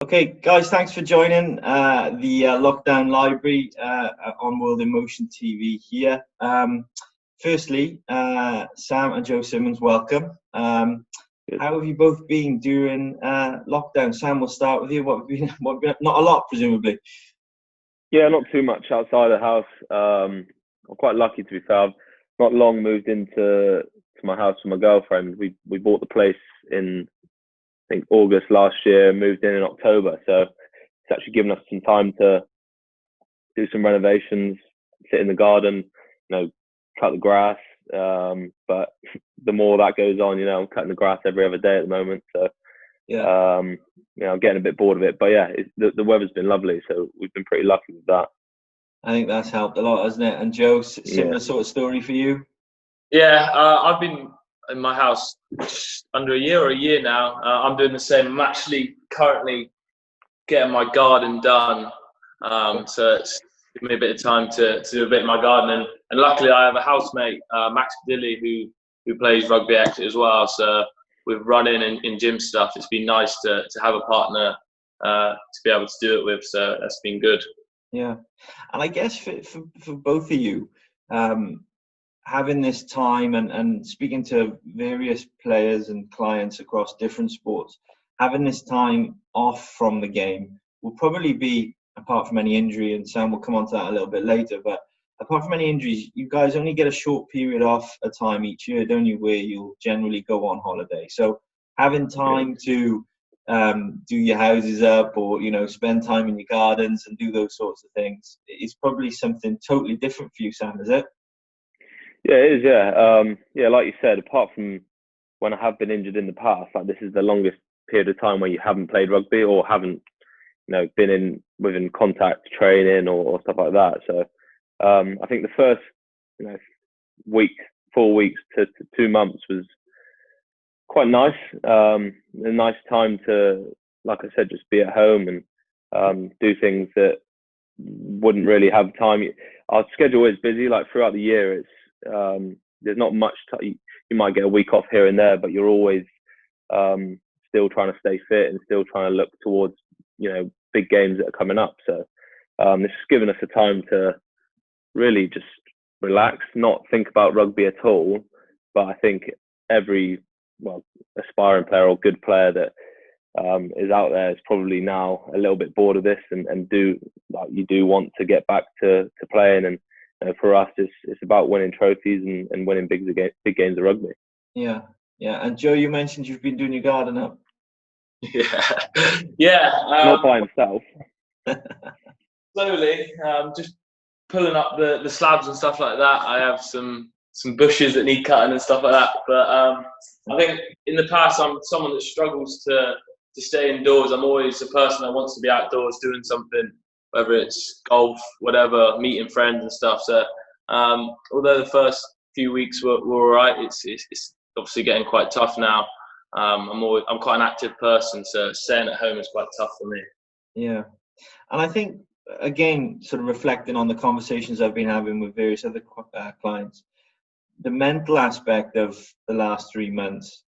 Okay, guys, thanks for joining the Lockdown Library on World in Motion TV here. Firstly, Sam and Joe Simmonds, welcome. How have you both been during lockdown? Sam, we'll start with you. What have been, not a lot, presumably. Yeah, not too much outside the house. I'm quite lucky, to be fair. I've not long moved into my house with my girlfriend. We bought the place in, I think, August last year, moved in October. So it's actually given us some time to do some renovations, sit in the garden, cut the grass. But the more that goes on, I'm cutting the grass every other day at the moment. So, I'm getting a bit bored of it. But yeah, the weather's been lovely. So we've been pretty lucky with that. I think that's helped a lot, hasn't it? And Joe, similar sort of story for you? Yeah, I've been in my house just under a year now. I'm doing the same. I'm actually currently getting my garden done. So it's given me a bit of time to do a bit in my garden. And luckily I have a housemate, Max Padilli, who plays rugby at Exeter as well. So with running and gym stuff, it's been nice to have a partner to be able to do it with. So that's been good. Yeah. And I guess for both of you, having this time and speaking to various players and clients across different sports, having this time off from the game will probably be, apart from any injury, and Sam will come on to that a little bit later, but apart from any injuries, you guys only get a short period off a time each year, don't you, where you'll generally go on holiday. So having time to do your houses up or, spend time in your gardens and do those sorts of things is probably something totally different for you, Sam, is it? Yeah, it is. Yeah. Like you said, apart from when I have been injured in the past, like this is the longest period of time where you haven't played rugby or haven't, been within contact training or stuff like that. So I think the first, 4 weeks to 2 months was quite nice. A nice time to, like I said, just be at home and do things that wouldn't really have time. Our schedule is busy. Like throughout the year, it's there's not much time. You might get a week off here and there, but you're always still trying to stay fit and still trying to look towards big games that are coming up. So this has given us a time to really just relax, not think about rugby at all. But I think every aspiring player or good player that is out there is probably now a little bit bored of this and you do want to get back to playing. And for us, it's about winning trophies and winning big games of rugby. Yeah. And Joe, you mentioned you've been doing your garden up. Yeah. Not by himself. Slowly, just pulling up the slabs and stuff like that. I have some bushes that need cutting and stuff like that. But I think in the past, I'm someone that struggles to stay indoors. I'm always a person that wants to be outdoors doing something, whether it's golf, whatever, meeting friends and stuff. So although the first few weeks were all right, it's obviously getting quite tough now. I'm quite an active person, so staying at home is quite tough for me. Yeah, and I think, again, sort of reflecting on the conversations I've been having with various other clients, the mental aspect of the last 3 months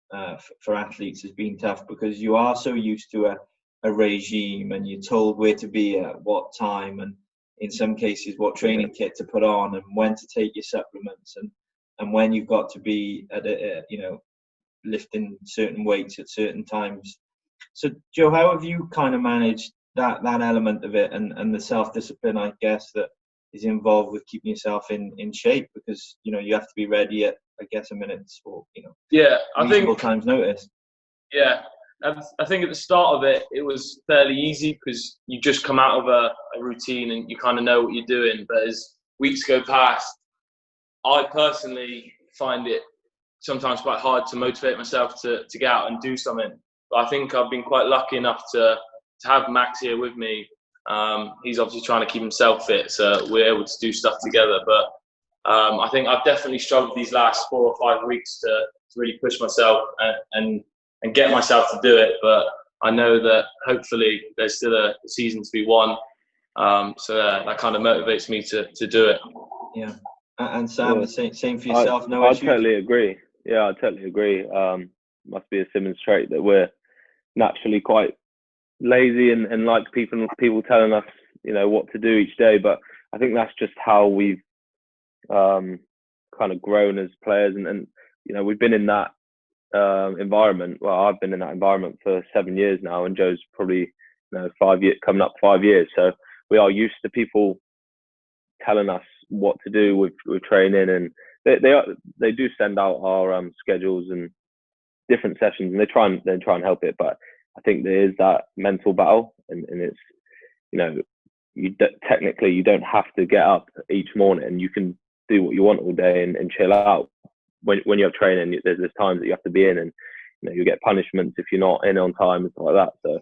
for athletes has been tough because you are so used to a regime and you're told where to be at what time and in some cases what training kit to put on and when to take your supplements and when you've got to be at lifting certain weights at certain times. So Joe, how have you kind of managed that element of it and the self-discipline, I guess, that is involved with keeping yourself in shape because you have to be ready at, I guess, a minute's or reasonable time's notice. Yeah, I think at the start of it was fairly easy because you just come out of a routine and you kind of know what you're doing. But as weeks go past, I personally find it sometimes quite hard to motivate myself to get out and do something. But I think I've been quite lucky enough to have Max here with me. He's obviously trying to keep himself fit, so we're able to do stuff together. But I think I've definitely struggled these last 4 or 5 weeks to really push myself and get myself to do it. But I know that hopefully there's still a season to be won. So that kind of motivates me to do it. Yeah. And Sam, the same for yourself? I totally agree. Yeah, I totally agree. Must be a Simmons trait that we're naturally quite lazy and like people telling us, what to do each day. But I think that's just how we've kind of grown as players, and we've been in that environment. Well, I've been in that environment for 7 years now, and Joe's probably 5 years, coming up 5 years. So we are used to people telling us what to do with training, and they do send out our schedules and different sessions, and they try and help it. But I think there is that mental battle, and it's technically you don't have to get up each morning. You can do what you want all day and chill out. When you have training, there's times that you have to be in, and you get punishments if you're not in on time and stuff like that. So,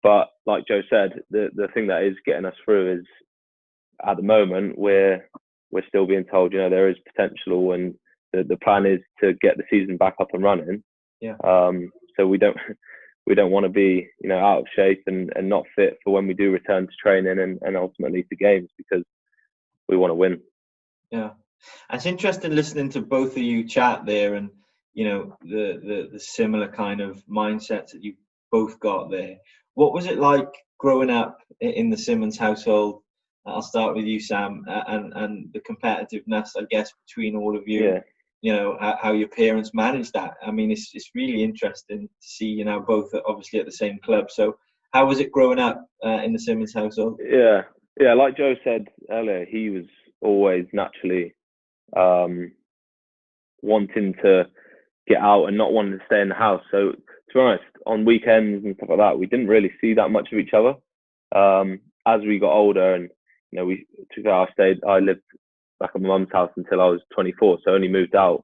but like Joe said, the thing that is getting us through is, at the moment, we're still being told there is potential, and the plan is to get the season back up and running. Yeah. So we don't want to be out of shape and not fit for when we do return to training and ultimately to games, because we want to win. Yeah. It's interesting listening to both of you chat there, and the similar kind of mindsets that you both got there. What was it like growing up in the Simmons household? I'll start with you, Sam, and the competitiveness, I guess, between all of you. Yeah. How your parents managed that. I mean, it's really interesting to see both obviously at the same club. So how was it growing up in the Simmons household? Yeah, like Joe said earlier, he was always naturally wanting to get out and not wanting to stay in the house. So to be honest, on weekends and stuff like that, we didn't really see that much of each other. As we got older, and I lived back at my mum's house until I was 24, so I only moved out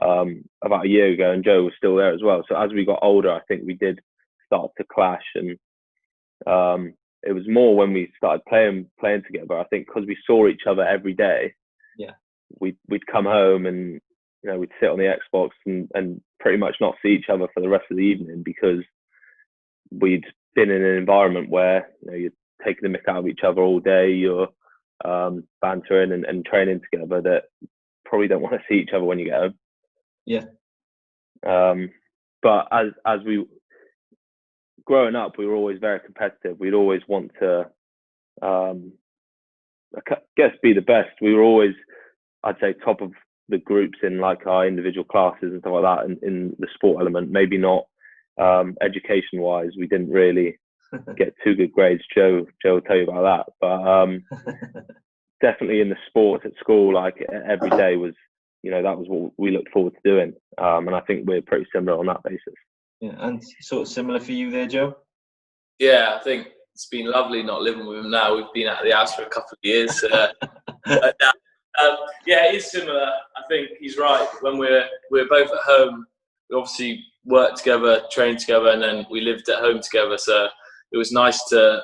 about a year ago, and Joe was still there as well. So as we got older, I think we did start to clash, and it was more when we started playing together. I think because we saw each other every day. Yeah. We'd come home and we'd sit on the Xbox and pretty much not see each other for the rest of the evening, because we'd been in an environment where you're taking the mick out of each other all day, you're bantering and training together, that probably don't want to see each other when you get home. Yeah. But as we growing up, we were always very competitive. We'd always want to I guess be the best. We were always, I'd say, top of the groups in like our individual classes and stuff like that, and in the sport element. Maybe not education wise, we didn't really get too good grades. Joe will tell you about that, but definitely in the sports at school, like every day was, that was what we looked forward to doing, and I think we're pretty similar on that basis. Yeah, and sort of similar for you there, Joe. Yeah, I think it's been lovely not living with him now. We've been out of the house for a couple of years. Yeah, it is similar. I think he's right. When we're both at home, we obviously worked together, trained together, and then we lived at home together. So it was nice to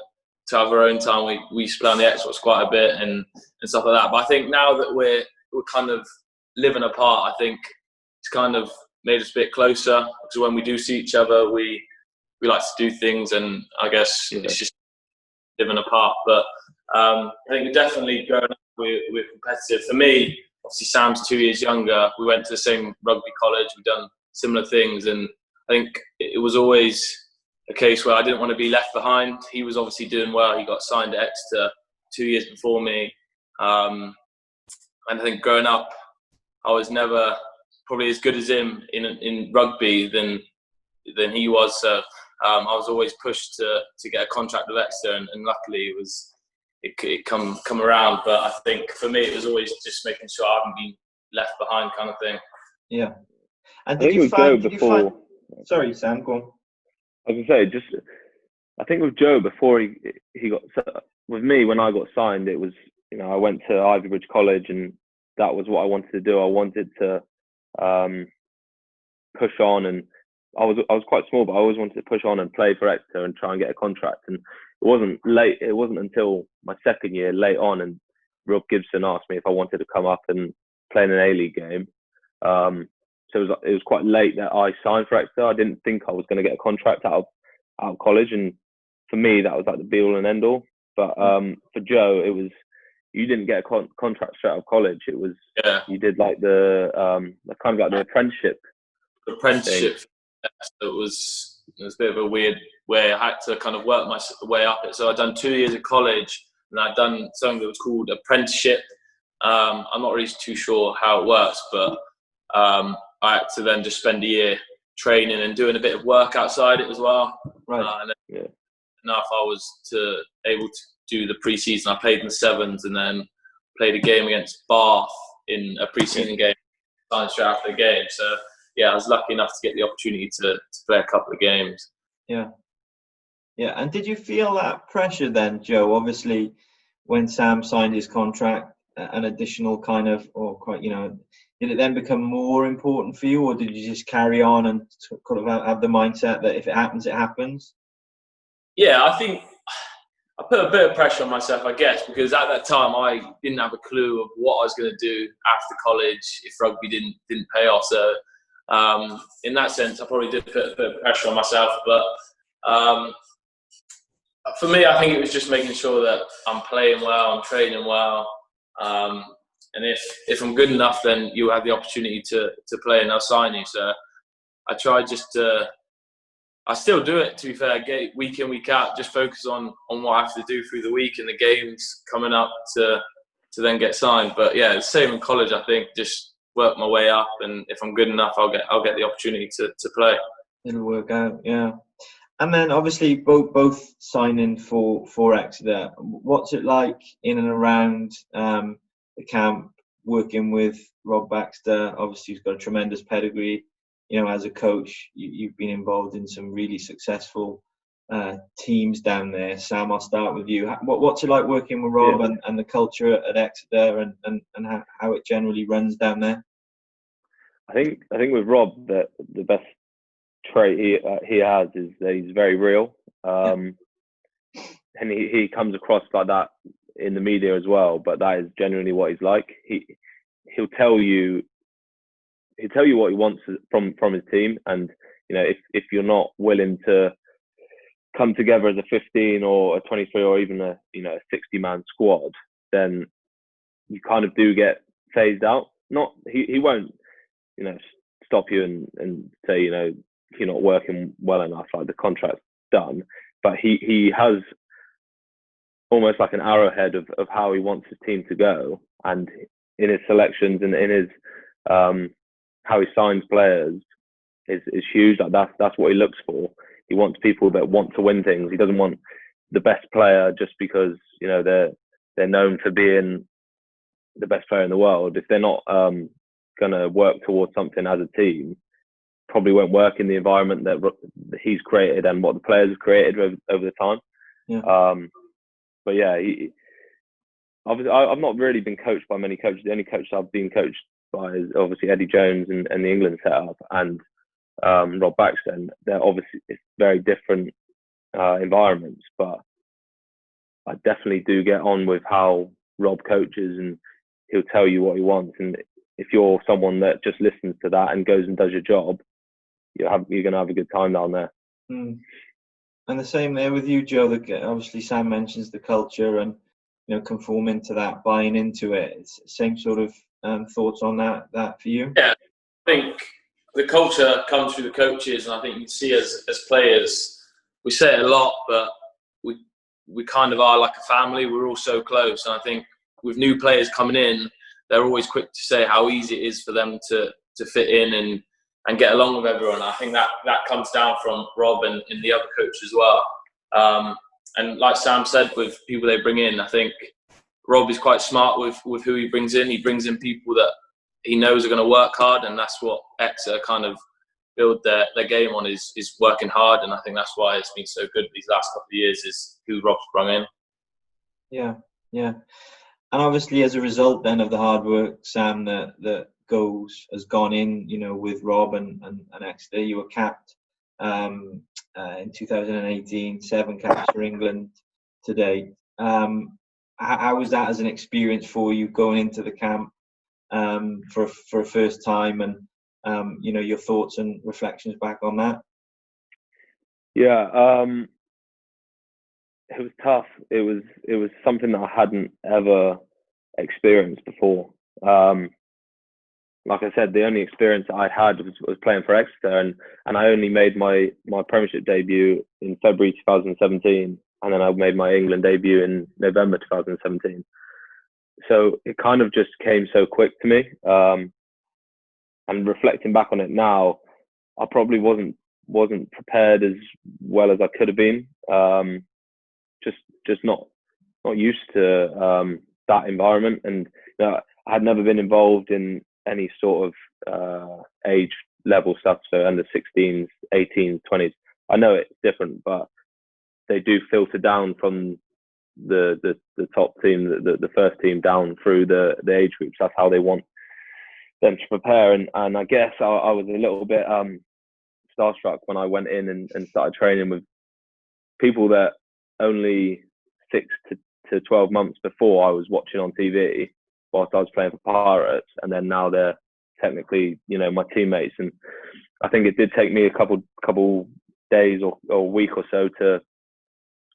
have our own time. We used to play on the Xbox quite a bit and stuff like that. But I think now that we're kind of living apart, I think it's kind of made us a bit closer, because when we do see each other, we like to do things, and I guess it's just living apart. But I think definitely growing up, we're competitive. For me, obviously Sam's 2 years younger. We went to the same rugby college. We've done similar things, and I think it was always a case where I didn't want to be left behind. He was obviously doing well. He got signed at Exeter 2 years before me. And I think growing up, I was never probably as good as him in rugby than he was. So I was always pushed to get a contract with Exeter, and luckily it come around. But I think for me, it was always just making sure I haven't been left behind, kind of thing. Yeah. And did you find? Sorry, Sam, go on. I was going to say, I think with Joe, before he got, with me, when I got signed, it was, I went to Ivy Bridge College, and that was what I wanted to do. I wanted to push on, and I was quite small, but I always wanted to push on and play for Exeter and try and get a contract. And it wasn't until my second year, late on, and Rob Gibson asked me if I wanted to come up and play in an A-League game. So it was quite late that I signed for Exeter. I didn't think I was going to get a contract out of college, and for me that was like the be all and end all. But for Joe, it was, you didn't get a contract straight out of college. It was you did like the kind of like the apprenticeship. Apprenticeship. So it was It was a bit of a weird way. I had to kind of work my way up it. So I'd done 2 years of college, and I'd done something that was called apprenticeship. I'm not really too sure how it works, but I had to then just spend a year training and doing a bit of work outside it as well. Right. And then enough, I was able to do the pre-season. I played in the sevens, and then played a game against Bath in a pre-season game. Signed straight after the game. So yeah, I was lucky enough to get the opportunity to play a couple of games. Yeah. And did you feel that pressure then, Joe? Obviously, when Sam signed his contract, an additional kind of, or quite, did it then become more important for you, or did you just carry on and kind of have the mindset that if it happens, it happens? Yeah, I think I put a bit of pressure on myself, I guess, because at that time I didn't have a clue of what I was going to do after college if rugby didn't pay off. So in that sense, I probably did put a bit of pressure on myself. But for me, I think it was just making sure that I'm playing well, I'm training well. And if I'm good enough, then you'll have the opportunity to play and they'll sign you. So I try just to, I still do it, to be fair, week in, week out, just focus on what I have to do through the week and the games coming up to then get signed. But yeah, the same in college, I think, just work my way up, and if I'm good enough, I'll get the opportunity to play. It'll work out, yeah. And then obviously both signing for Exeter. What's it like in and around the camp, working with Rob Baxter? Obviously, he's got a tremendous pedigree. As a coach, you've been involved in some really successful teams down there. Sam, I'll start with you. What's it like working with Rob and the culture at Exeter and how it generally runs down there? I think with Rob, that the best trait he has is that he's very real, and he comes across like that in the media as well. But that is genuinely what he's like. He'll tell you what he wants from his team, and if you're not willing to come together as a 15 or a 23 or even a 60-man squad, then you kind of do get phased out. He won't stop you and say you're not working well enough, like the contract's done, but he has almost like an arrowhead of how he wants his team to go, and in his selections and in his how he signs players is huge. Like that's what he looks for. He wants people that want to win things. He doesn't want the best player just because they're known for being the best player in the world. If they're not going to work towards something as a team, probably won't work in the environment that he's created and what the players have created over the time. Yeah. But yeah, obviously I've not really been coached by many coaches. The only coach I've been coached by is obviously Eddie Jones and the England setup, and Rob Baxter. And they're obviously, it's very different environments, but I definitely do get on with how Rob coaches, and he'll tell you what he wants. And if you're someone that just listens to that and goes and does your job, you're going to have a good time down there. And the same there with you, Joe. Obviously, Sam mentions the culture and conforming to that, buying into it. It's the same sort of thoughts on that for you. Yeah, I think the culture comes through the coaches, and I think you see as players, we say it a lot, but we kind of are like a family. We're all so close, and I think with new players coming in, they're always quick to say how easy it is for them to fit in and get along with everyone. I think that comes down from Rob and the other coaches as well. And like Sam said, with people they bring in, I think Rob is quite smart with who he brings in. He brings in people that he knows are going to work hard, and that's what Exeter kind of build their game on is working hard. And I think that's why it's been so good these last couple of years, is who Rob's brought in. Yeah. And obviously, as a result then of the hard work, Sam, that has gone in, with Rob and Exeter. You were capped in 2018, 7 caps for England to date. How was that as an experience for you going into the camp for a first time, and your thoughts and reflections back on that? Yeah, it was tough. It was something that I hadn't ever experienced before. like I said, the only experience I had was playing for Exeter, and I only made my Premiership debut in February 2017, and then I made my England debut in November 2017. So it kind of just came so quick to me. And reflecting back on it now, I probably wasn't prepared as well as I could have been. Just not used to that environment, and I had never been involved in any sort of age level stuff. So under 16s, 18s, 20s. I know it's different, but they do filter down from the top team, the first team down through the age groups. That's how they want them to prepare. And I guess I was a little bit starstruck when I went in and started training with people that only 6 to 12 months before I was watching on TV whilst I was playing for Pirates, and then now they're technically, my teammates. And I think it did take me a couple days or a week or so to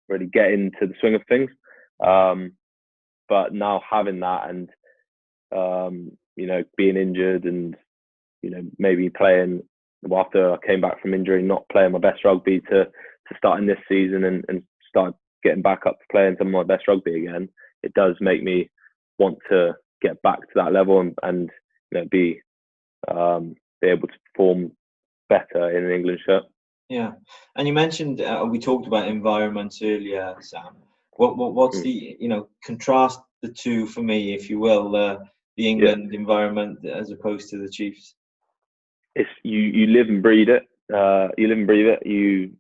really get into the swing of things. But now having that and, being injured and, maybe playing after I came back from injury, not playing my best rugby to starting this season and start getting back up to playing some of my best rugby again, it does make me want to get back to that level and be able to perform better in an England shirt. Yeah, and you mentioned we talked about environments earlier, Sam. What's the contrast the two for me, if you will, the England environment as opposed to the Chiefs? It's you live and breathe it. You live and breathe it. You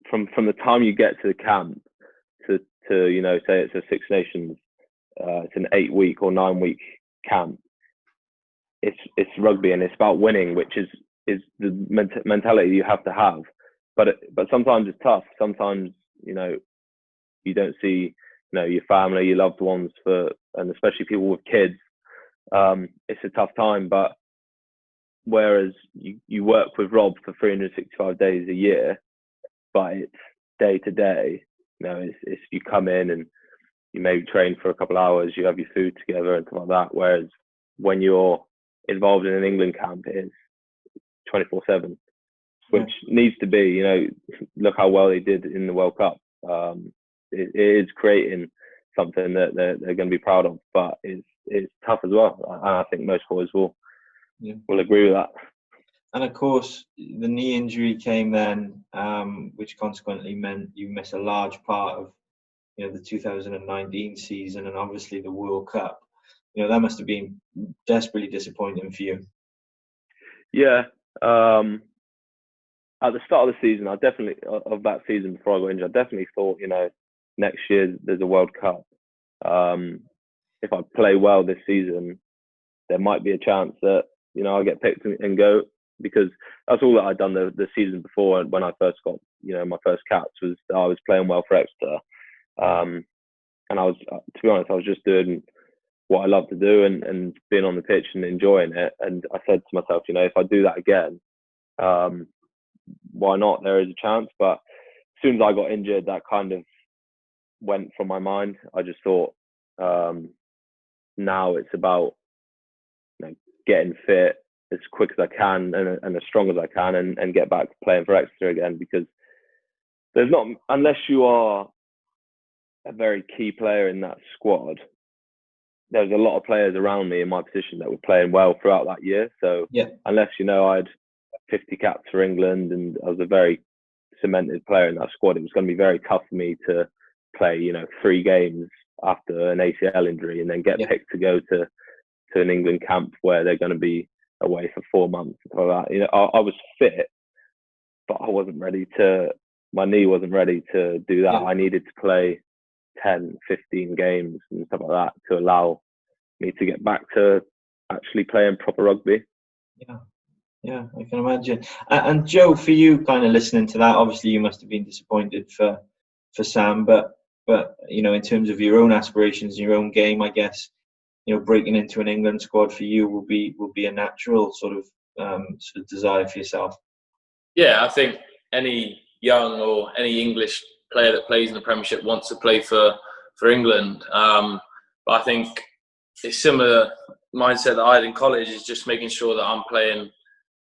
from the time you get to the camp to say it's a Six Nations, it's an 8-week or 9-week camp. It's rugby and it's about winning, which is the mentality you have to have. But sometimes it's tough. Sometimes you don't see your family, your loved ones, and especially people with kids. It's a tough time. But whereas you work with Rob for 365 days a year, but it's day to day. It's you come in and you maybe train for a couple of hours, you have your food together and stuff like that. Whereas when you're involved in an England camp, it's 24/7, which needs to be. Look how well they did in the World Cup. It is creating something that they're going to be proud of, but it's tough as well. And I think most boys will agree with that. And of course, the knee injury came then, which consequently meant you miss a large part of the 2019 season and obviously the World Cup. That must have been desperately disappointing for you. Yeah. At the start of the season, of that season before I got injured, I definitely thought, next year there's a World Cup. If I play well this season, there might be a chance that, I get picked and go, because that's all that I'd done the season before. When I first got, my first caps was I was playing well for Exeter. And I was, to be honest, I was just doing what I love to do and being on the pitch and enjoying it. And I said to myself, if I do that again, why not? There is a chance. But as soon as I got injured, that kind of went from my mind. I just thought, now it's about getting fit as quick as I can and as strong as I can and get back playing for Exeter again, because there's not, unless you are a very key player in that squad, there's a lot of players around me in my position that were playing well throughout that year. So unless I had 50 caps for England and I was a very cemented player in that squad, it was going to be very tough for me to play 3 games after an ACL injury and then get picked to go to an England camp where they're going to be away for 4 months and stuff like that. I was fit, but I wasn't ready my knee wasn't ready to do that. I needed to play 10, 15 games and stuff like that to allow me to get back to actually playing proper rugby. Yeah, I can imagine. And Joe, for you, kind of listening to that, obviously you must have been disappointed for Sam, but in terms of your own aspirations, your own game, I guess, breaking into an England squad for you will be a natural sort of desire for yourself. Yeah, I think any young or any English player that plays in the Premiership wants to play for England. But I think it's similar mindset that I had in college is just making sure that I'm playing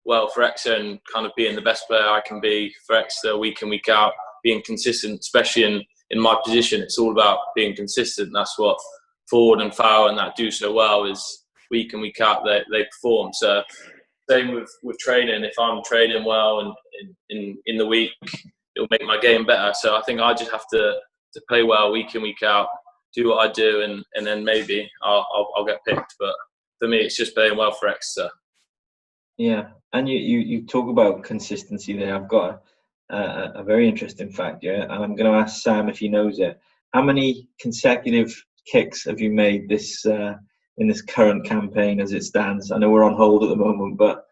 well for Exeter and kind of being the best player I can be for Exeter week in, week out, being consistent, especially in my position. It's all about being consistent. That's what forward and foul and that do so well, is week in, week out they perform. So same with training. If I'm training well and in the week, it'll make my game better. So I think I just have to play well week in, week out, do what I do, and then maybe I'll get picked. But for me, it's just playing well for Exeter. Yeah, and you talk about consistency there. I've got a very interesting fact here, and I'm going to ask Sam if he knows it. How many consecutive kicks have you made this in this current campaign as it stands? I know we're on hold at the moment, but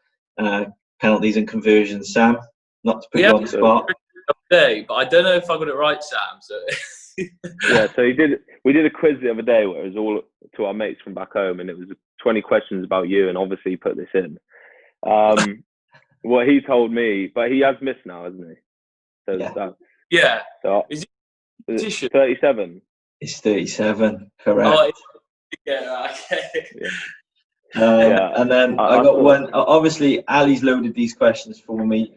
penalties and conversions. Sam, not to put you on the spot. Day, but I don't know if I got it right, Sam. So yeah, so we did a quiz the other day where it was all to our mates from back home, and it was 20 questions about you, and obviously you put this in. What he told me, but he has missed now, hasn't he? So yeah. So is it 37? It's 37, correct. Oh, yeah, okay. Yeah. And then I got one. Obviously, Ali's loaded these questions for me.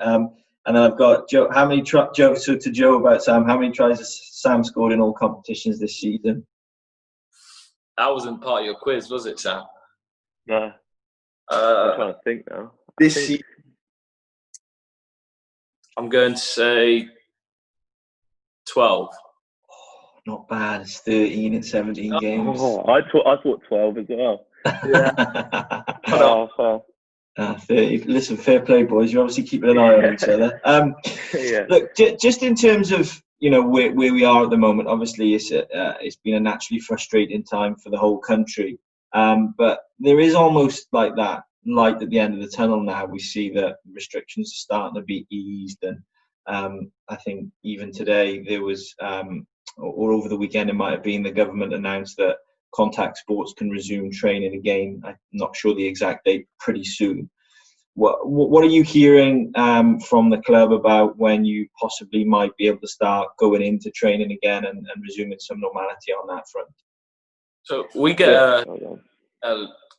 And then I've got Joe. How many Joe? So to Joe about Sam, how many tries has Sam scored in all competitions this season? That wasn't part of your quiz, was it, Sam? No. I'm trying to think now. Season, I'm going to say 12. Oh, not bad. It's 13 in 17 games. Oh, I thought 12 as well. Yeah. 30. Listen, fair play, boys. You're obviously keeping an eye on each other. Yeah. Look, just in terms of where we are at the moment. Obviously, it's been a naturally frustrating time for the whole country. But there is almost like that light at the end of the tunnel now. We see that restrictions are starting to be eased, and I think even today there was, or over the weekend it might have been, the government announced that contact sports can resume training again. I'm not sure the exact date, pretty soon. What are you hearing from the club about when you possibly might be able to start going into training again and resuming some normality on that front? So we get a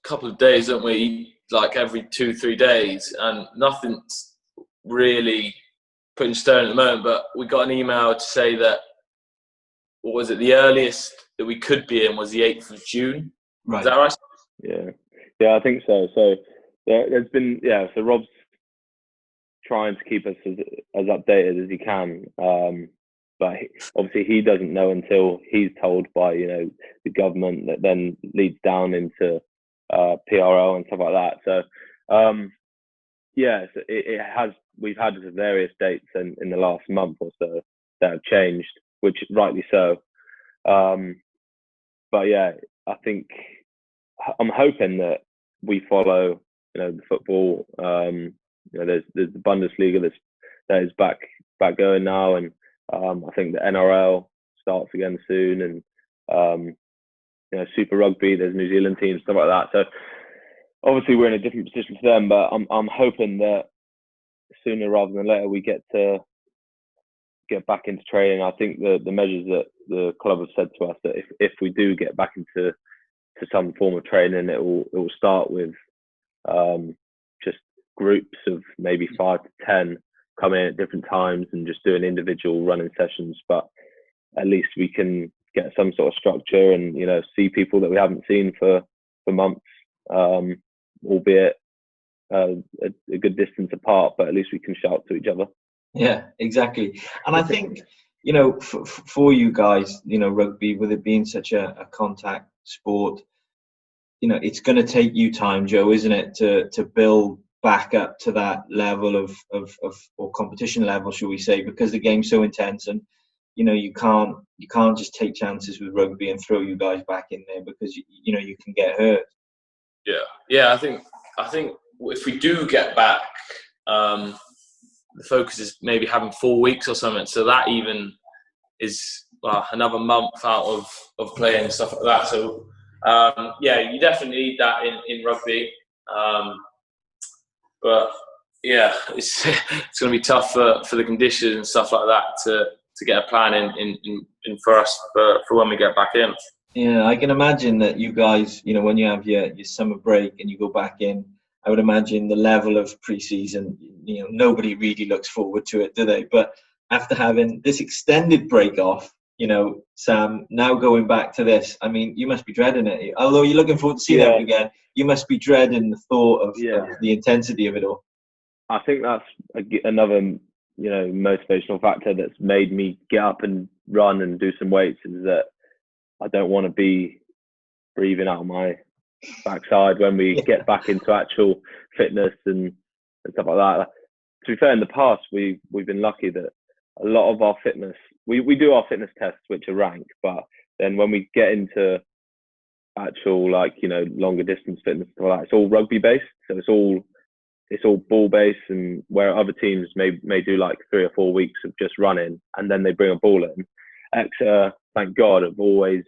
couple of days, don't we? Like every 2-3 days, and nothing's really put in stone at the moment. But we got an email to say that, what was it? The earliest that we could be in was the 8th of June. Right. Is that right? Yeah, I think so. So there's been, so Rob's trying to keep us as updated as he can. But obviously he doesn't know until he's told by, the government, that then leads down into PRL and stuff like that. So, it has, we've had various dates in the last month or so that have changed, which rightly so. But yeah, I think I'm hoping that we follow, the football. There's the Bundesliga that is back going now, and I think the NRL starts again soon, and Super Rugby. There's New Zealand teams, stuff like that. So obviously we're in a different position to them, but I'm hoping that sooner rather than later we get get back into training. I think the measures that the club have said to us, that if we do get back into some form of training, it will start with just groups of maybe 5 to 10 come in at different times and just doing individual running sessions. But at least we can get some sort of structure and see people that we haven't seen for months, albeit a good distance apart, but at least we can shout to each other. Yeah, exactly. And I think, for you guys, rugby, with it being such a contact sport, it's going to take you time, Joe, isn't it, to build back up to that level of or competition level, shall we say, because the game's so intense, and you can't just take chances with rugby and throw you guys back in there, because you can get hurt. Yeah. I think if we do get back, the focus is maybe having 4 weeks or something. So that even is another month out of playing and stuff like that. So you definitely need that in rugby. But yeah, it's going to be tough for the conditions and stuff like that to get a plan in for us for when we get back in. Yeah, I can imagine that you guys, when you have your summer break and you go back in, I would imagine the level of pre-season, nobody really looks forward to it, do they? But after having this extended break off, Sam, now going back to this, I mean, you must be dreading it. Although you're looking forward to seeing Yeah, them again, you must be dreading the thought of yeah. the intensity of it all. I think that's another, motivational factor that's made me get up and run and do some weights, is that I don't want to be breathing out of my backside when we get back into actual fitness and stuff like that. To be fair, in the past, we've been lucky that a lot of our fitness, we do our fitness tests, which are ranked, but then when we get into actual, longer distance fitness, it's all rugby based. So it's all ball based, and where other teams may do like 3 or 4 weeks of just running and then they bring a ball in. Exeter, thank God, have always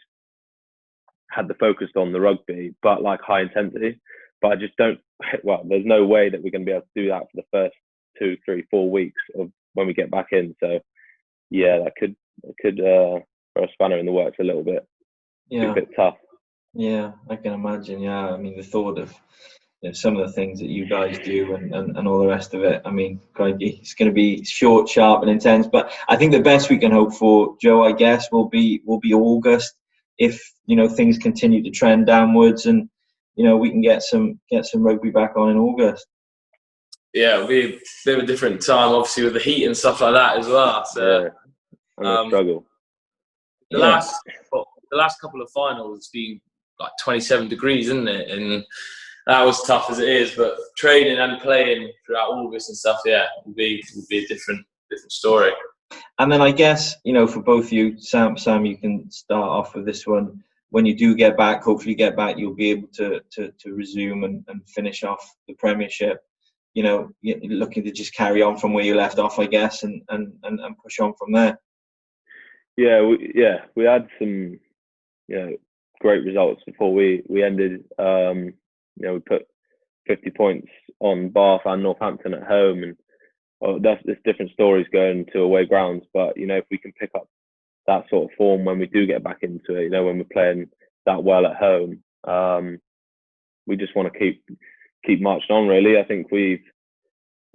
had the focus on the rugby, but like high intensity. But I just don't. Well, there's no way that we're going to be able to do that for the first 2, 3, 4 weeks of when we get back in. So yeah, that could throw a spanner in the works a little bit. Yeah, a bit tough. Yeah, I can imagine. Yeah, I mean, the thought of some of the things that you guys do and all the rest of it. I mean, crikey, it's going to be short, sharp, and intense. But I think the best we can hope for, Joe, I guess, will be August, if things continue to trend downwards, and we can get some rugby back on in August. Yeah, it'll be a bit of a different time, obviously, with the heat and stuff like that as well. So, I'm gonna struggle. The last couple of finals, it's been like 27 degrees, isn't it? And that was tough as it is. But training and playing throughout August and stuff, yeah, will be a different story. And then I guess, for both of you, Sam, you can start off with this one. When you do get back, hopefully get back, you'll be able to resume and finish off the Premiership. Looking to just carry on from where you left off, I guess, and push on from there. Yeah, we had some, great results before we ended. We put 50 points on Bath and Northampton at home, and there's different stories going to away grounds. But if we can pick up that sort of form when we do get back into it, when we're playing that well at home, we just want to keep marching on. Really, I think we've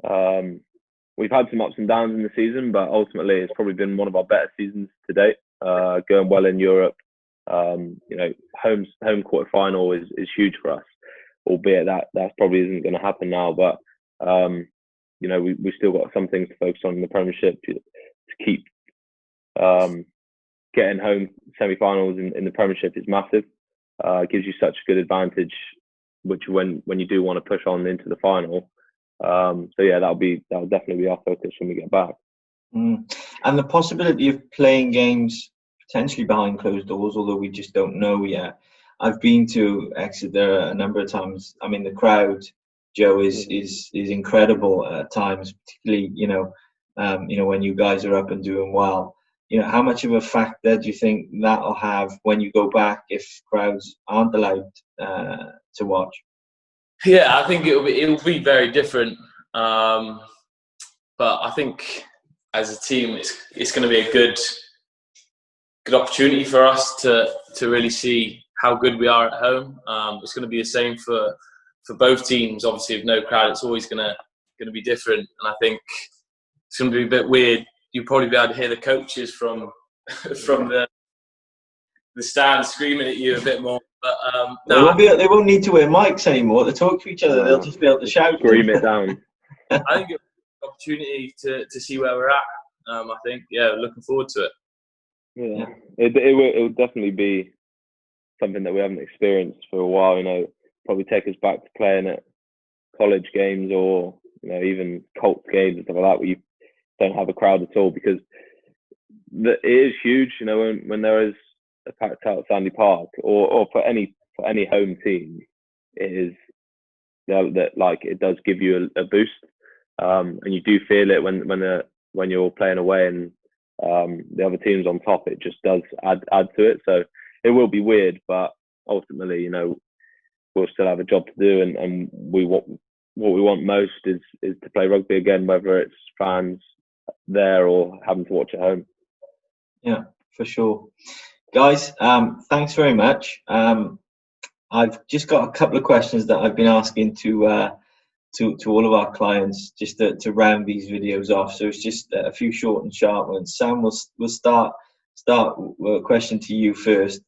had some ups and downs in the season, but ultimately it's probably been one of our better seasons to date. Going well in Europe, home quarter final is huge for us, albeit that probably isn't going to happen now. But we still got some things to focus on in the Premiership to keep getting home semi-finals in the Premiership is massive. It gives you such a good advantage, which when you do want to push on into the final. So yeah, that'll definitely be our focus when we get back. And the possibility of playing games potentially behind closed doors, although we just don't know yet. I've been to Exeter a number of times. I mean, the crowd, Joe, is incredible at times, particularly when you guys are up and doing well. How much of a factor do you think that'll have when you go back if crowds aren't allowed to watch? Yeah, I think it'll be very different. But I think as a team, it's going to be a good opportunity for us to really see how good we are at home. It's going to be the same for both teams. Obviously, with no crowd, it's always going to be different. And I think it's going to be a bit weird. You'll probably be able to hear the coaches from the stands screaming at you a bit more. But they won't need to wear mics anymore to talk to each other. They'll just be able to shout. Scream it down. I think it's an opportunity to see where we're at. I think, looking forward to it. Yeah, it will definitely be something that we haven't experienced for a while. Probably take us back to playing at college games or even Colts games and stuff like that, where you don't have a crowd at all, because it is huge. When there is a packed out Sandy Park or for any home team, it is that it does give you a boost, and you do feel it when you're playing away and the other team's on top. It just does add to it. So it will be weird, but ultimately, we'll still have a job to do, and what we want most is to play rugby again, whether it's fans there or having to watch at home. Yeah, for sure. Guys, thanks very much. I've just got a couple of questions that I've been asking to all of our clients, just to round these videos off. So it's just a few short and sharp ones. Sam, we'll start with a question to you first.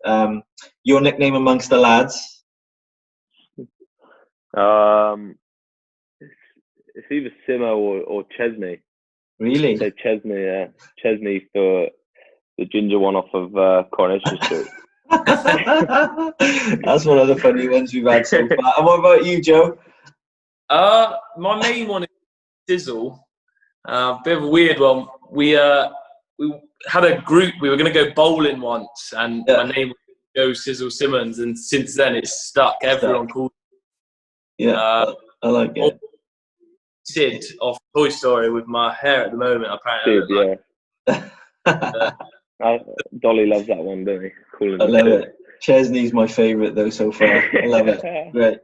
Your nickname amongst the lads? It's either Simo or Chesney. Really? So Chesney, yeah. Chesney for the ginger one off of Coronation Street. That's one of the funny ones we've had so far. And what about you, Joe? My main one is Sizzle. Bit of a weird one. We had a group. We were going to go bowling once, and my name was Joe Sizzle Simmons, and since then it's stuck. Everyone called. Yeah, I like it. Sid off Toy Story with my hair at the moment. Apparently, Sid, yeah. Dolly loves that one, don't he? I love it. Chesney's my favourite though so far. I love it. Great.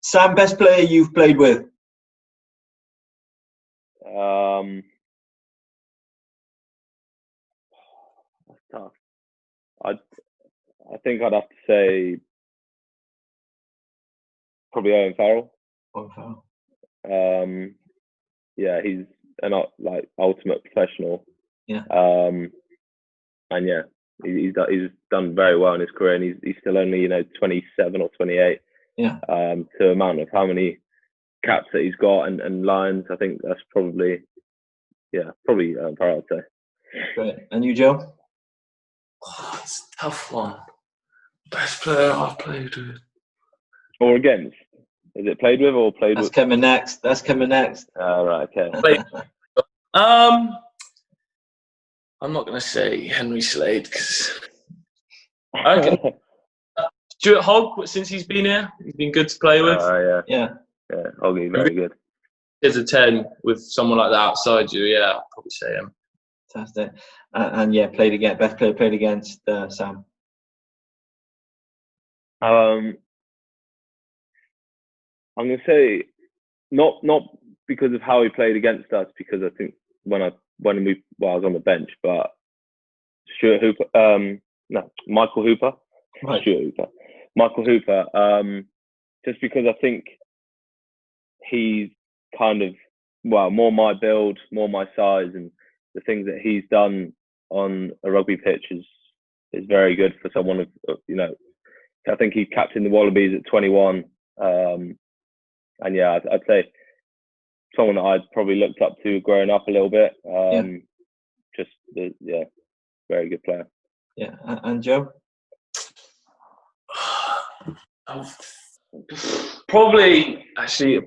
Sam, best player you've played with? That's tough. I think I'd have to say probably Owen Farrell. Yeah, he's an ultimate professional. Yeah. And yeah, he's done very well in his career, and he's still only 27 or 28. Yeah. To amount of how many caps that he's got and Lions, I think that's probably Owen Farrell, I'd say. Great. And you, Joe? Oh, it's a tough one. Best player I've played with. Or against? Is it played with or played with? That's coming next. Right, okay. I'm not going to say Henry Slade because I reckon Stuart Hogg, since he's been here, he's been good to play with. Yeah. Hoggy's very good. Here's a 10 with someone like that outside you. Yeah, I'll probably say him. Fantastic. And yeah, best player played against Sam. I'm going to say not because of how he played against us, because I think when I was on the bench, but Michael Hooper. Right. Stuart Hooper. Michael Hooper. Just because I think he's kind of more my build, more my size, and the things that he's done on a rugby pitch is very good for someone of I think he captained the Wallabies at 21. And yeah, I'd say someone that I'd probably looked up to growing up a little bit. Very good player. Yeah, and Joe? Probably, actually,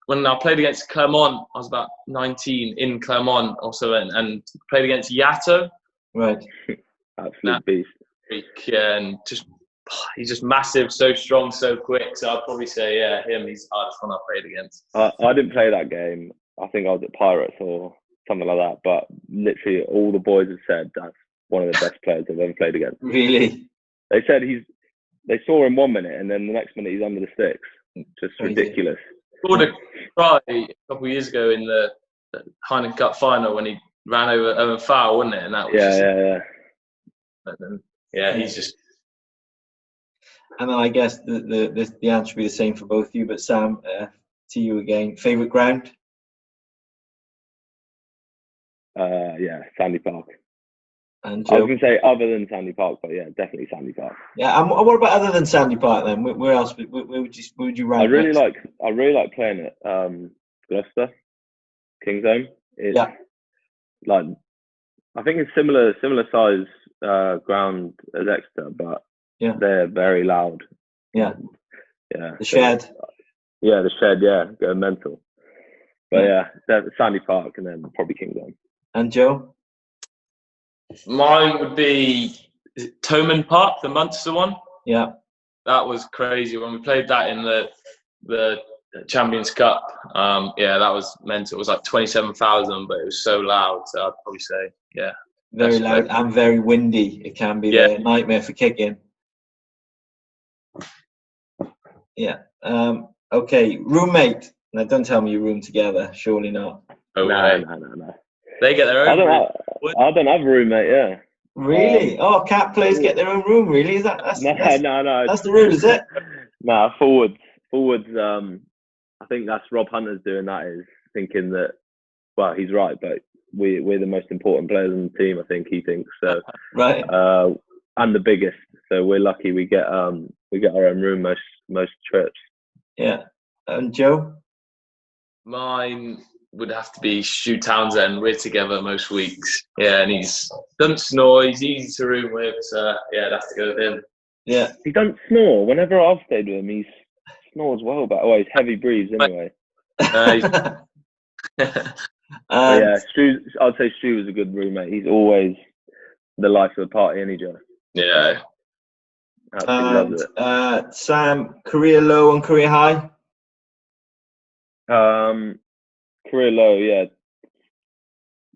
when I played against Clermont, I was about 19 in Clermont also, and played against Yato. Right. Absolute beast. Yeah, and he's just massive, so strong, so quick. So I'd probably say, him. He's the hardest one I played against. I didn't play that game. I think I was at Pirates or something like that. But literally, all the boys have said that's one of the best players I've ever played against. Really? They said they saw him 1 minute, and then the next minute he's under the sticks. Just crazy. Ridiculous. Scored a try a couple of years ago in the Heineken Cup final when he ran over Owen Farrell, wasn't it? And that was he's just. And then I guess the answer would be the same for both of you. But Sam, to you again. Favourite ground? Sandy Park. And Joe? I was going to say other than Sandy Park, but yeah, definitely Sandy Park. Yeah, and what about other than Sandy Park then? Where else? Where would you rank? I really like playing at Gloucester, Kingsholm. It's I think it's similar size ground as Exeter, but they're very loud. Yeah. Yeah. The Shed. The Shed. Yeah, going mental. But Sandy Park, and then probably Kingsholm. And Joe? Mine would be Toman Park, the Munster one. Yeah. That was crazy when we played that in the Champions Cup. That was mental. It was like 27,000, but it was so loud. So I'd probably say, very loud and very windy. It can be a nightmare for kicking. Yeah. Okay. Roommate. Now, don't tell me you room together. Surely not. No. They get their own. I don't have a roommate. Yeah. Really? Cap players get their own room. Really? Is that no. That's the rule, is it? Forwards. I think that's Rob Hunter's doing that. Is thinking that. Well, he's right, but we're the most important players on the team. I think he thinks so. Right. And the biggest. So we're lucky we get our own room most trips. Yeah. And Joe? Mine would have to be Stu Townsend. We're together most weeks. Yeah, and he doesn't snore. He's easy to room with. So yeah, I'd have to go with him. Yeah. He doesn't snore. Whenever I've stayed with him, he snores well. But he's heavy breathes anyway. Yeah, Stu. I'd say Stu was a good roommate. He's always the life of the party, isn't he, Joe? Yeah. Absolutely loves it. Sam, career low and career high? Career low,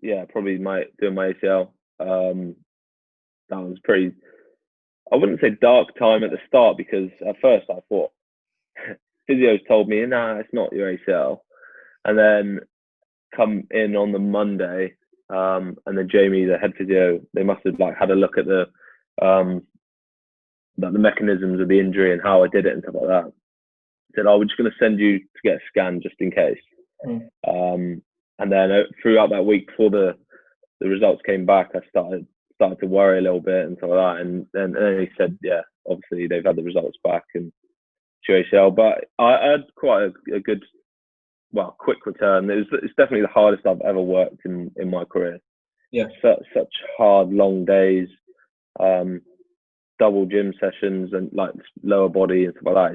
yeah. Probably doing my ACL. That was pretty. I wouldn't say dark time at the start, because at first I thought physios told me, "Nah, it's not your ACL," and then come in on the Monday, and then Jamie, the head physio, they must have had a look at the mechanisms of the injury and how I did it and stuff like that. Said, we're just going to send you to get a scan just in case. And then throughout that week before the results came back, I started to worry a little bit and stuff like that. And then he said, yeah, obviously they've had the results back and ACL, but I had quite a good, quick return. It's definitely the hardest I've ever worked in my career. Yeah, such hard, long days, double gym sessions and lower body and stuff like that.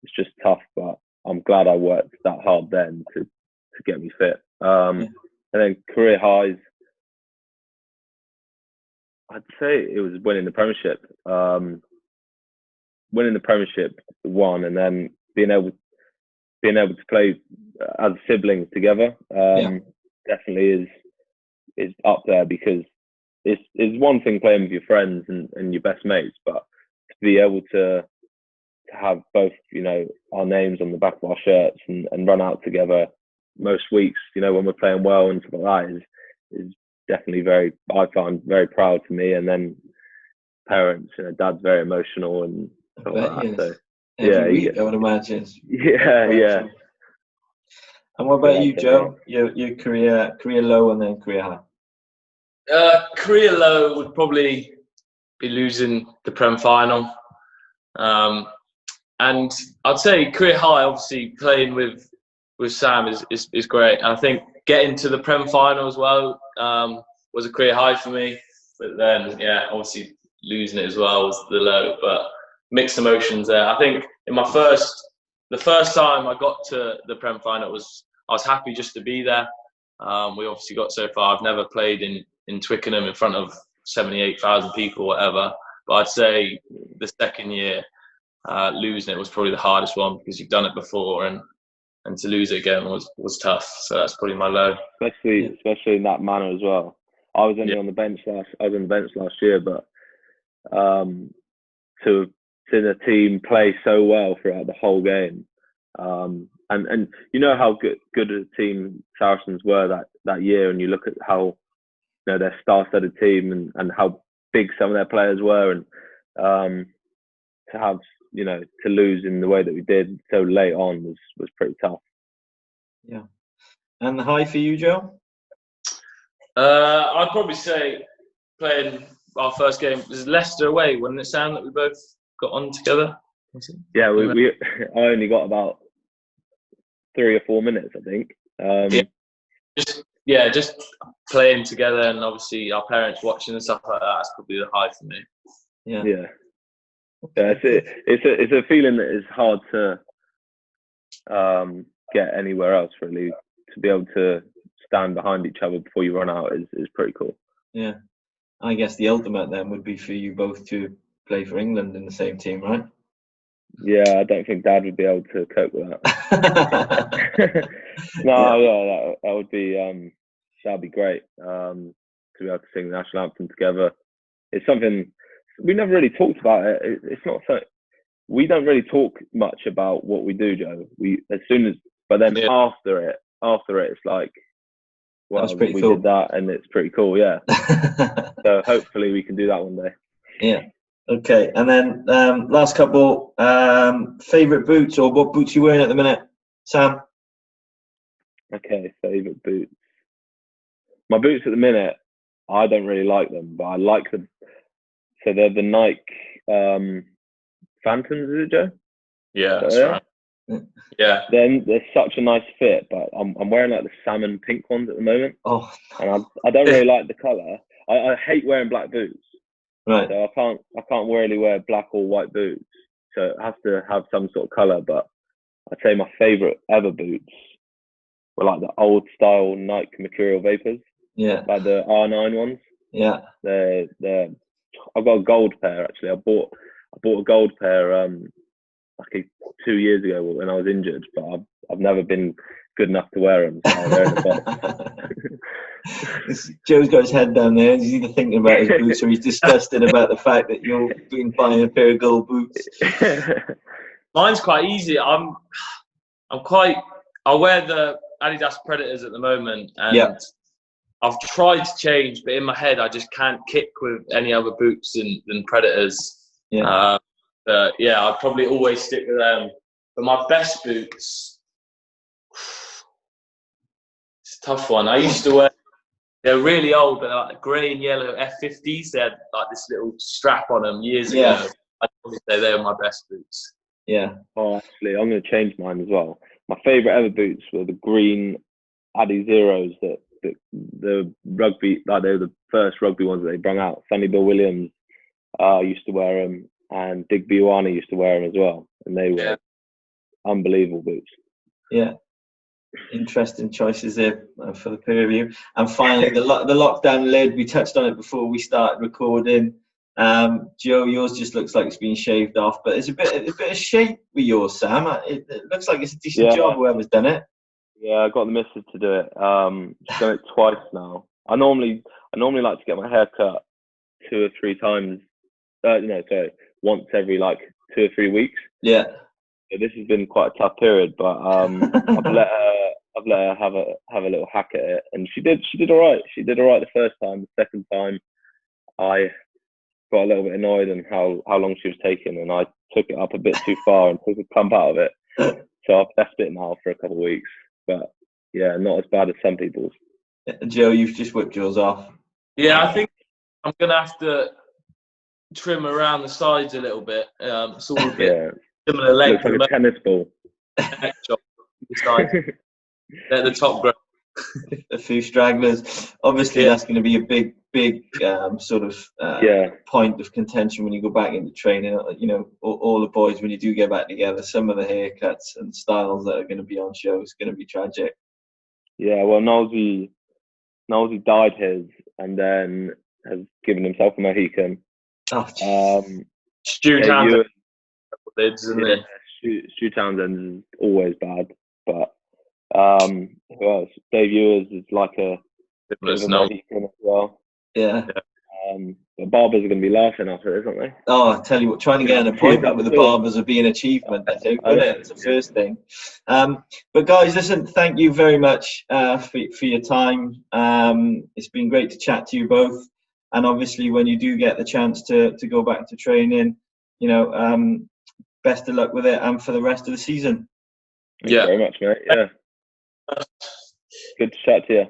It's just tough, but I'm glad I worked that hard then to get me fit. And then career highs, I'd say it was winning the Premiership. Winning the Premiership, one, and then being able to play as siblings together definitely is up there, because it's one thing playing with your friends and your best mates, but to be able to have both, our names on the back of our shirts and run out together most weeks, when we're playing well and stuff like that is definitely I found very proud for me. And then parents, dad's very emotional and stuff like that. So every week, I would imagine. Yeah. And what about you, Joe? Your career low and then career high? Career low would probably be losing the Prem final. And I'd say career high, obviously playing with Sam is great. And I think getting to the Prem final as well was a career high for me. But then, obviously losing it as well was the low. But mixed emotions there. I think in the first time I got to the Prem final, I was happy just to be there. We obviously got so far. I've never played in Twickenham in front of 78,000 people, whatever. But I'd say the second year, losing it was probably the hardest one, because you've done it before, and to lose it again was tough. So that's probably my low. Especially in that manner as well. I was only on the bench last year, but to see the team play so well throughout the whole game, and you know how good a team Saracens were that year, and you look at how their star-studded team and how big some of their players were, and to have to lose in the way that we did so late on was pretty tough. Yeah. And the high for you, Joe? I'd probably say playing our first game was Leicester away, wasn't it, Sam, that we both got on together? Yeah, I only got about 3 or 4 minutes, I think. Just playing together, and obviously our parents watching and stuff like that. That's probably the high for me. Yeah. It's a feeling that is hard to get anywhere else, really. To be able to stand behind each other before you run out is pretty cool. Yeah, I guess the ultimate then would be for you both to play for England in the same team, right? Yeah, I don't think Dad would be able to cope with that. That would be that'd be great. To be able to sing the national anthem together. It's something we never really talked about. It's not so. We don't really talk much about what we do, Joe. After it, it's like well, That's pretty we cool. did that, and it's pretty cool. Yeah. So hopefully we can do that one day. Yeah. Okay. And then last couple, favourite boots, or what boots you wearing at the minute, Sam? Okay, favourite boots. My boots at the minute, I don't really like them, but I like them. So they're the Nike Phantoms, is it, Joe? Yeah, that's right. Yeah. Then they're such a nice fit, but I'm wearing like the salmon pink ones at the moment. Oh. And I don't really like the colour. I hate wearing black boots. Right. So I can't really wear black or white boots. So it has to have some sort of colour. But I'd say my favourite ever boots were like the old style Nike Mercurial Vapors. Yeah. Like the R9 ones. Yeah. I've got a gold pair actually. I bought a gold pair like 2 years ago when I was injured, but I've never been good enough to wear them. So they're in the box. Joe's got his head down there. He's either thinking about his boots or he's disgusted about the fact that you've been buying a pair of gold boots. Mine's quite easy. I wear the Adidas Predators at the moment, and I've tried to change, but in my head I just can't kick with any other boots than Predators. Yeah. I'd probably always stick with them. But my best boots, it's a tough one. I used to wear, they're really old, but they're like grey and yellow F50s. They had like this little strap on them years ago. I'd probably say they were my best boots. Yeah. Oh, actually, I'm going to change mine as well. My favourite ever boots were the green Adi Zeros that the rugby, like they were the first rugby ones that they brought out. Sonny Bill Williams used to wear them, and Digby Iwana used to wear them as well, and they were unbelievable boots. Yeah, interesting choices there for the pair of you. And finally, the lockdown lid. We touched on it before we started recording. Joe, yours just looks like it's been shaved off, but it's a bit of shape with yours, Sam. It looks like it's a decent job. Whoever's done it. Yeah, I got the missus to do it. She's done it twice now. I normally like to get my hair cut 2 or 3 times. Once every like 2 or 3 weeks. Yeah. So this has been quite a tough period, but I've let her have a little hack at it, and she did all right. She did all right the first time. The second time, I got a little bit annoyed in how long she was taking, and I took it up a bit too far and took a clump out of it. So I've left it now for a couple of weeks, but yeah, not as bad as some people's. Joe, you've just whipped yours off. Yeah, I think I'm gonna have to trim around the sides a little bit. It's all a bit similar length. Looks like a tennis ball. Let the top grow. A few stragglers. Obviously, that's going to be a big sort of point of contention when you go back into training. You know, all the boys, when you do get back together, some of the haircuts and styles that are going to be on show is going to be tragic. Yeah, well, Nosey dyed his and then has given himself a Mohican. Stu Townsend, isn't it? Stu Townsend is always bad, but who else? Dave Ewers is like a Mohican as well. Yeah. The Barbers are going to be laughing after this, aren't they? Oh, I tell you what, trying to get an appointment with the Barbers would be an achievement, I think, wouldn't it? It's the first thing. But guys, listen, thank you very much for your time. It's been great to chat to you both. And obviously, when you do get the chance to go back to training, you know, best of luck with it and for the rest of the season. Thank you very much, mate. Yeah. Good to chat to you.